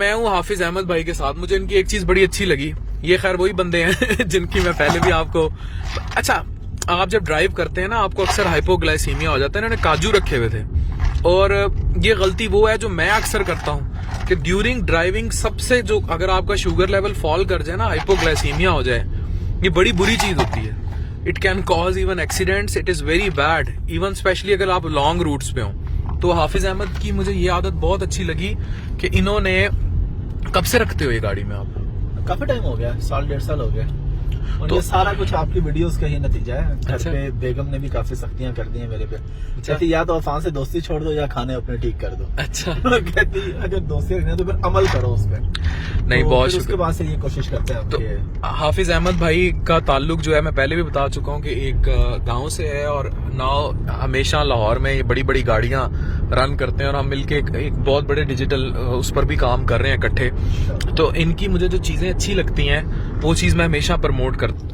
मैं हूँ हाफिज अहमद भाई के साथ। मुझे इनकी एक चीज बड़ी अच्छी लगी। ये खैर वही बंदे हैं जिनकी मैं पहले भी आपको, अच्छा आप जब ड्राइव करते हैं ना आपको अक्सर हाइपोग्लाइसीमिया हो जाता है। इन्होंने काजू रखे हुए थे और ये गलती वो है जो मैं अक्सर करता हूँ कि ड्यूरिंग ड्राइविंग सबसे जो अगर आपका शुगर लेवल फॉल कर जाए ना, हाइपोग्लाइसीमिया हो जाए, ये बड़ी बुरी चीज होती है। It can cause even accidents, it is very bad, even specially अगर आप लॉन्ग रूट्स पे हो। तो हाफिज अहमद की मुझे ये आदत बहुत अच्छी लगी कि इन्होंने, कब से रखते हो ये गाड़ी में आप? काफी टाइम हो गया, 1.5 साल हो गया। और तो ये सारा कुछ आपकी वीडियोस का ही नतीजा है। घर अच्छा। पे बेगम ने भी काफी सख्तियां कर दी हैं मेरे पे। कहती या तो अफान से दोस्ती छोड़ दो या खाने अपने ठीक कर दो। अच्छा कहती अगर दोस्ती रखनी है तो फिर अमल करो उस पर। नहीं, बहुत उसके शुक्रिया। बाद से ये कोशिश करते हैं हम तो कि हाफिज अहमद भाई का ताल्लुक जो है मैं पहले भी बता चुका हूँ कि एक गांव से है और नाउ हमेशा लाहौर में ये बड़ी बड़ी गाड़ियां रन करते हैं और हम मिलके एक बहुत बड़े डिजिटल उस पर भी काम कर रहे हैं इकट्ठे। तो इनकी मुझे जो चीजें अच्छी लगती हैं वो चीज मैं हमेशा प्रमोट करता हूँ।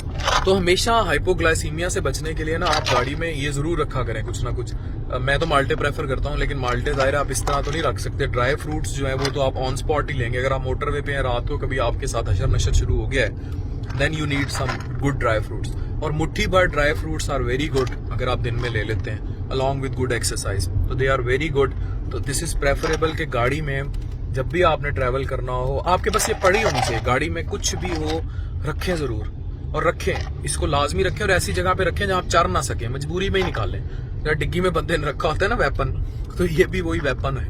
तो हमेशा हाइपोग्लाइसीमिया से बचने के लिए ना आप गाड़ी में ये जरूर रखा करें कुछ ना कुछ। मैं तो माल्टे प्रेफर करता हूँ, लेकिन माल्टे जाहिर आप इस तरह तो नहीं रख सकते। ड्राई फ्रूट्स जो है वो तो आप ऑन स्पॉट ही लेंगे। अगर आप मोटरवे पे हैं, रात को कभी आपके साथ हशर नशर शुरू हो गया है, then you need some good dry fruits. और मुट्ठी भर dry fruits are very good अगर आप दिन में ले लेते हैं अलॉन्ग विद गुड एक्सरसाइज, तो दे आर वेरी गुड। तो दिस इज प्रेफरेबल कि गाड़ी में जब भी आपने ट्रैवल करना हो आपके पास ये पड़ी होनी चाहिए। गाड़ी में कुछ भी हो रखें जरूर, और रखें इसको लाजमी रखें और ऐसी जगह पे रखें जहां आप चर ना सके, मजबूरी में ही निकालें। या डिग्गी में बंदे ने रखा होता है ना वेपन, तो ये भी वही वेपन है,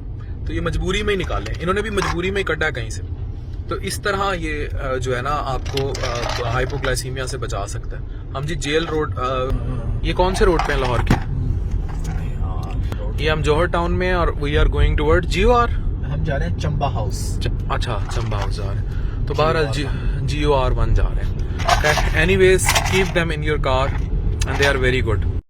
तो ये मजबूरी में ही निकालें। इन्होंने भी मजबूरी में ही कटा कहीं से। तो इस तरह ये जो है ना आपको हाइपोग्लाइसीमिया से बचा सकता है। हम जी जेल रोड, ये कौन से रोड पे है लाहौर के? ये हम जौहर टाउन में और we are going toward GOR। हम जा रहे हैं चंबा हाउस। अच्छा, चंबा हाउस जा रहे हैं, तो बहरहाल GOR 1 जा रहे हैं। Anyways keep them in your car and they are very good.